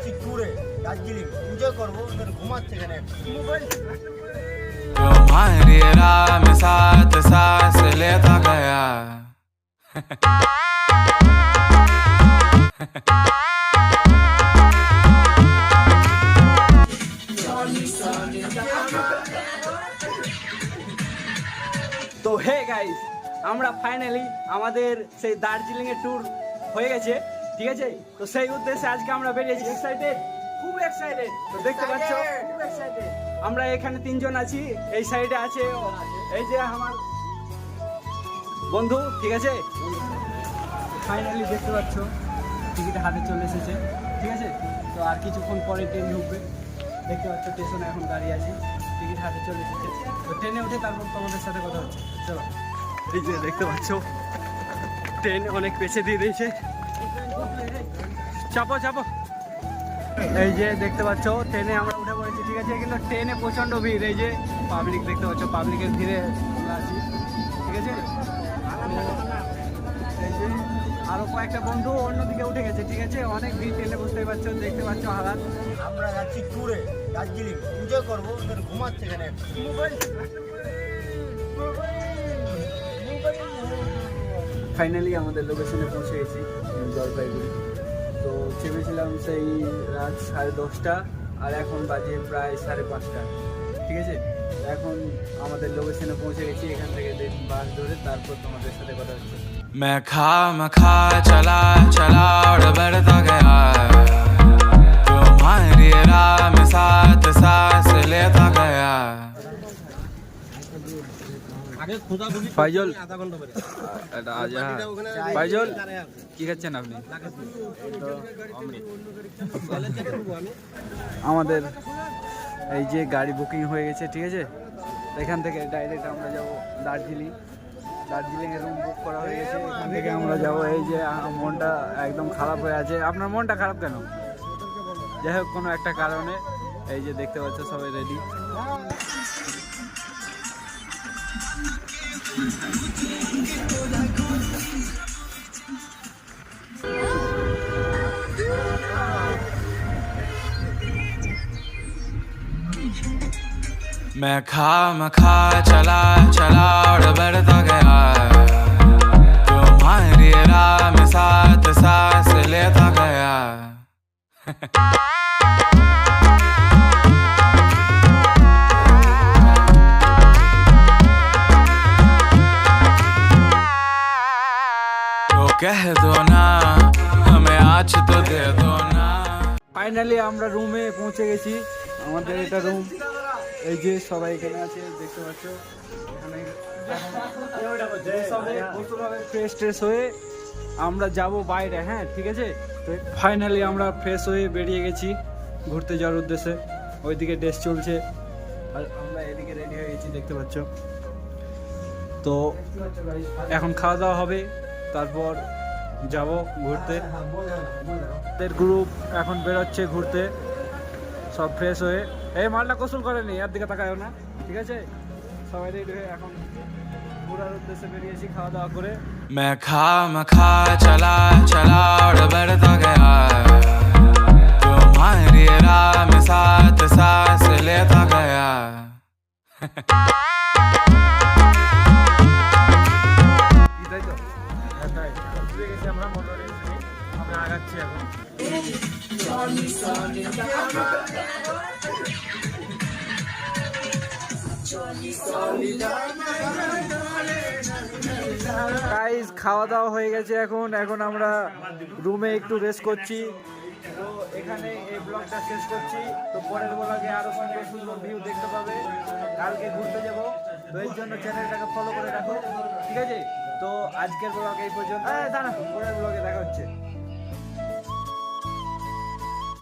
যাচ্ছি ট্যুরে দার্জিলিং, এনজয় করবো, ঘুমাচ্ছে এখানে মোবাইল। तुम्हारी राह में साथ सांस लेता गया তো হে গাইস, আমরা ফাইনালি আমাদের সেই দার্জিলিং এর ট্যুর হয়ে গেছে, ঠিক আছে। তো সেই উদ্দেশ্যে আজকে আমরা বেরিয়েছি। এক্সাইটেড, খুব এক্সাইটেড। তো দেখতে পাচ্ছ, খুব এক্সাইটেড। আমরা এখানে তিনজন আছি, এই সাইডে আছে এই যে আমার বন্ধু, ঠিক আছে। ফাইনালি দেখতে পাচ্ছ টিকিট হাতে চলে এসেছে, ঠিক আছে। তো আর কিছুক্ষণ পরে ট্রেন ঢুকবে, দেখতে পাচ্ছ স্টেশনে এখন দাঁড়িয়ে আছি, টিকিট হাতে চলে এসেছে। তো ট্রেনে উঠে তারপর তোমাদের সাথে কথা হচ্ছে, চলো। এই যে দেখতে পাচ্ছ ট্রেন অনেক পেছে দিয়ে দিয়েছে, চাপো চাপো। এই যে দেখতে পাচ্ছ ট্রেনে আমরা উঠে পড়েছি, ঠিক আছে। কিন্তু ট্রেনে প্রচণ্ড ভিড়, এই যে পাবলিক দেখতে পাচ্ছ, পাবলিকের ভিড়ে আমরা আছি, ঠিক আছে। এই যে আরো কয়েকটা বন্ধু অন্যদিকে উঠে গেছে, ঠিক আছে। অনেক ভিড় ট্রেনে, বুঝতেই পারছো, দেখতে পাচ্ছ হালাত। আমরা যাচ্ছি ট্যুরে দার্জিলিং, এনজয় করবো, ঘুমাচ্ছে এখানে মোবাইল। ফাইনালি আমাদের লোকেশনে পৌঁছে গেছি, জলপাইগুড়ি। তো চেপেছিলাম সেই রাত 10:30, আর এখন বাজে প্রায় 5:30, ঠিক আছে। এখন আমাদের লোকেশনে পৌঁছে গেছি, এখান থেকে বাস ধরে তারপর তোমাদের সাথে কথা হচ্ছে। मैं खा मखा चला चला और बढ़ता गया तुम्हारी राह में साथ सांस लेता गया ফাইজল, ফাইজল কি খাচ্ছেন আপনি? আমাদের এই যে গাড়ি বুকিং হয়ে গেছে, ঠিক আছে। এখান থেকে ডাইরেক্ট আমরা যাব দার্জিলিং। দার্জিলিংয়ের রুম বুক করা হয়ে গেছে, এখান থেকে আমরা যাব। এই যে মনটা একদম খারাপ হয়ে আছে। আপনার মনটা খারাপ কেন? যাই হোক, কোনো একটা কারণে। এই যে দেখতে পাচ্ছ সবাই রেডি। मैं खा मखा चला चला और बढ़ता गया तुम्हारी राह में साथ सांस लेता गया तो कह दो ना हमें आज तो दे दो ना। ফাইনালি আমরা রুমে পৌঁছে গেছি। আমাদের এটা রুম, এই যে সবাই এখানে আছে, দেখতে পাচ্ছ। এখানে ফ্রেশ ট্রেশ হয়ে আমরা যাব বাইরে, হ্যাঁ, ঠিক আছে। তো ফাইনালি আমরা ফ্রেশ হয়ে বেরিয়ে গেছি ঘুরতে যাওয়ার উদ্দেশ্যে। ওইদিকে ড্রেস চলছে আর আমরা এদিকে রেডি হয়ে গেছি, দেখতে পাচ্ছ। তো এখন খাওয়া দাওয়া হবে, তারপর যাব ঘুরতে। আমাদের গ্রুপ এখন বেরোচ্ছে ঘুরতে, সব ফ্রেশ হয়ে। এই মালটা গোসল করেনি, আর দিকে তাকায়ও না, ঠিক আছে। সবাই রেডি হয়ে এখন ঘোরার উদ্দেশ্যে বেরিয়েছি খাওয়া দাওয়া করে। मैं खा मखा चला चला और बढ़ता गया तुम्हारी राह में साथ सांस लेता गया তাই তো, তাই ঘুরে গেছি আমরা মোটরে, আমরা আগাচ্ছি এখন। গাইস, খাওয়া দাওয়া হয়ে গেছে, এখন আমরা রুমে একটু রেস্ট করছি। তো এখানে এই ব্লগটা শেষ করছি। তো পরের ব্লগে আরো সুন্দর সুন্দর ভিউ দেখতে পাবে। কালকে ঘুরতে যাব, তো এই জন্য চ্যানেলটাকে ফলো করে রাখো, ঠিক আছে। তো আজকের ব্লগ এই পর্যন্ত, পরের ব্লগে দেখা হচ্ছে।